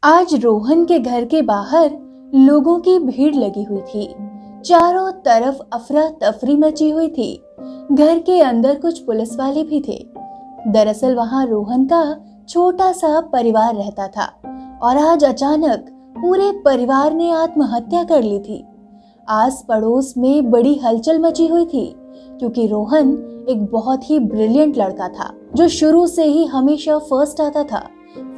आज रोहन के घर के बाहर लोगों की भीड़ लगी हुई थी। चारों तरफ अफरा तफरी मची हुई थी। घर के अंदर कुछ पुलिस वाले भी थे। दरअसल वहां रोहन का छोटा सा परिवार रहता था और आज अचानक पूरे परिवार ने आत्महत्या कर ली थी। आस पड़ोस में बड़ी हलचल मची हुई थी क्योंकि रोहन एक बहुत ही ब्रिलियंट लड़का था जो शुरू से ही हमेशा फर्स्ट आता था।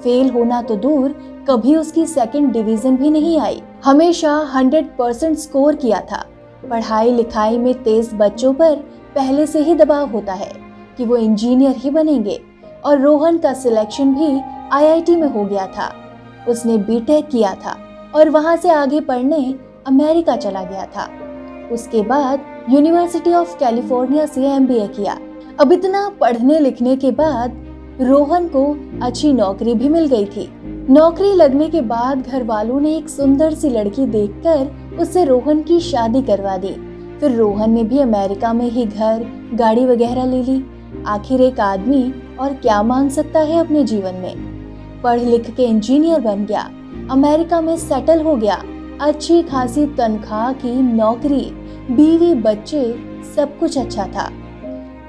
फेल होना तो दूर, कभी उसकी सेकंड डिवीजन भी नहीं आई। हमेशा 100% स्कोर किया था। पढ़ाई लिखाई में तेज बच्चों पर पहले से ही दबाव होता है कि वो इंजीनियर ही बनेंगे और रोहन का सिलेक्शन भी आईआईटी में हो गया था। उसने बीटेक किया था और वहां से आगे पढ़ने अमेरिका चला गया था। उसके बाद यूनिवर्सिटी ऑफ कैलिफोर्निया से एमबीए किया। अब इतना पढ़ने लिखने के बाद रोहन को अच्छी नौकरी भी मिल गई थी। नौकरी लगने के बाद घर वालों ने एक सुंदर सी लड़की देखकर उससे रोहन की शादी करवा दी। फिर रोहन ने भी अमेरिका में ही घर गाड़ी वगैरह ले ली। आखिर एक आदमी और क्या मांग सकता है अपने जीवन में। पढ़ लिख के इंजीनियर बन गया, अमेरिका में सेटल हो गया, अच्छी खासी तनख्वाह की नौकरी, बीवी बच्चे, सब कुछ अच्छा था।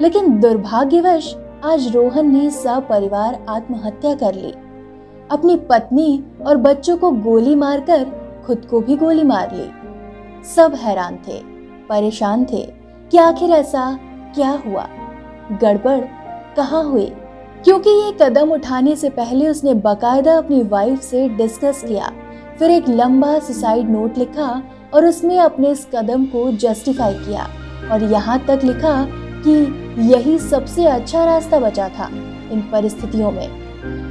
लेकिन दुर्भाग्यवश आज रोहन ने सपरिवार आत्महत्या कर ली। अपनी पत्नी और बच्चों को गोली मारकर खुद को भी गोली मार ली। सब हैरान थे, परेशान थे कि आखिर ऐसा क्या हुआ, गड़बड़ कहाँ हुई। क्योंकि ये कदम उठाने से पहले उसने बकायदा अपनी वाइफ से डिस्कस किया, फिर एक लंबा सुसाइड नोट लिखा और उसमें अपने इस कदम को जस्टिफाई किया और यहाँ तक लिखा कि यही सबसे अच्छा रास्ता बचा था इन परिस्थितियों में।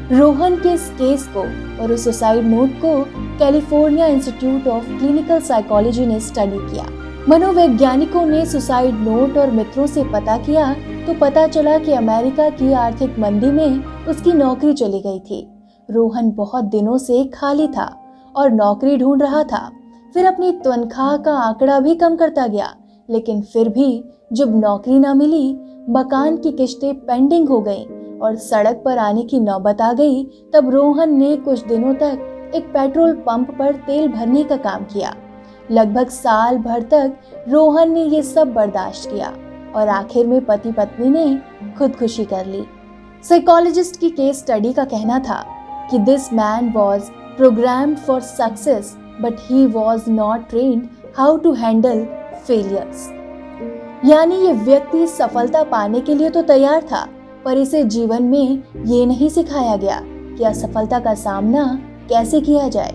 रोहन के इस केस को और उस सुसाइड नोट को California institute of clinical psychology ने स्टडी किया। मनोवैज्ञानिकों ने सुसाइड नोट और मित्रों से पता किया तो पता चला कि अमेरिका की आर्थिक मंदी में उसकी नौकरी चली गई थी। रोहन बहुत दिनों से खाली था और नौकरी ढूंढ रहा था। फिर अपनी तनख्वाह का आंकड़ा भी कम करता गया, लेकिन फिर भी जब नौकरी ना मिली, मकान की किस्तें पेंडिंग हो गईं और सड़क पर आने की नौबत आ गई, तब रोहन ने कुछ दिनों तक एक पेट्रोल पंप पर तेल भरने का काम किया। लगभग साल भर तक रोहन ने ये सब बर्दाश्त किया और आखिर में पति पत्नी ने खुदकुशी कर ली। साइकोलॉजिस्ट की केस स्टडी का कहना था कि this man was programmed for success but he was not trained how to handle failures. यानी ये व्यक्ति सफलता पाने के लिए तो तैयार था, पर इसे जीवन में ये नहीं सिखाया गया कि असफलता का सामना कैसे किया जाए।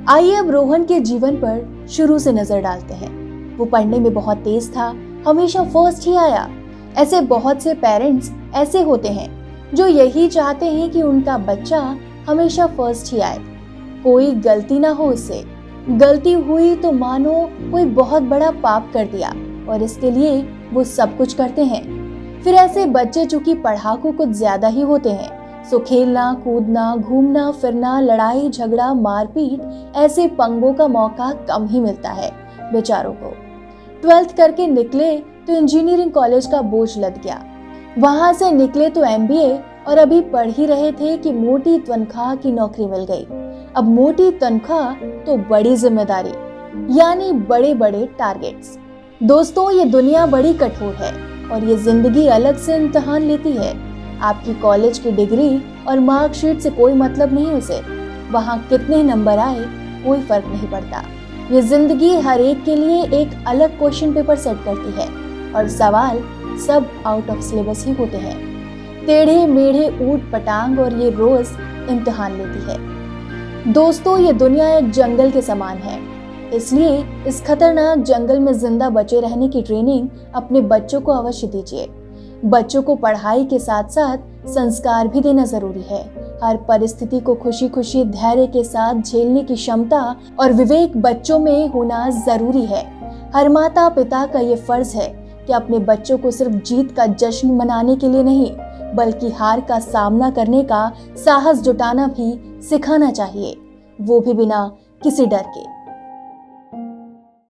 आइए अब रोहन के जीवन पर शुरू से नजर डालते हैं। वो पढ़ने में बहुत तेज था, हमेशा फर्स्ट ही आया। ऐसे बहुत से पेरेंट्स ऐसे होते हैं जो यही चाहते हैं कि उनका बच्चा हमेशा फर्स्ट ही आए, कोई गलती ना हो उससे। गलती हुई तो मानो कोई बहुत बड़ा पाप कर दिया और इसके लिए वो सब कुछ करते हैं। फिर ऐसे बच्चे चूंकि पढ़ाकू कुछ ज्यादा ही होते हैं, सो खेलना कूदना घूमना फिरना, लड़ाई झगड़ा मारपीट, ऐसे पंगों का मौका कम ही मिलता है बेचारों को। 12th करके निकले तो इंजीनियरिंग कॉलेज का बोझ लद गया। वहां से निकले तो एमबीए और अभी पढ़ ही रहे थे कि मोटी तनख्वाह की नौकरी मिल गई। अब मोटी तनख्वाह तो बड़ी जिम्मेदारी, यानी बड़े बड़े टारगेट्स। दोस्तों, ये दुनिया बड़ी कठोर है और ये जिंदगी अलग से इम्तिहान लेती है। आपकी कॉलेज की डिग्री और मार्कशीट से कोई मतलब नहीं उसे। वहाँ कितने नंबर आए कोई फर्क नहीं पड़ता। ये जिंदगी हर एक के लिए एक अलग क्वेश्चन पेपर सेट करती है और सवाल सब आउट ऑफ सिलेबस ही होते हैं। टेढ़े मेढ़े ऊट पटांग और ये रोज इम्तिहान लेती है। दोस्तों, ये दुनिया एक जंगल के समान है, इसलिए इस खतरनाक जंगल में जिंदा बचे रहने की ट्रेनिंग अपने बच्चों को अवश्य दीजिए। बच्चों को पढ़ाई के साथ साथ संस्कार भी देना जरूरी है। हर परिस्थिति को खुशी खुशी धैर्य के साथ झेलने की क्षमता और विवेक बच्चों में होना जरूरी है। हर माता पिता का ये फर्ज है कि अपने बच्चों को सिर्फ जीत का जश्न मनाने के लिए नहीं, बल्कि हार का सामना करने का साहस जुटाना भी सिखाना चाहिए, वो भी बिना किसी डर के।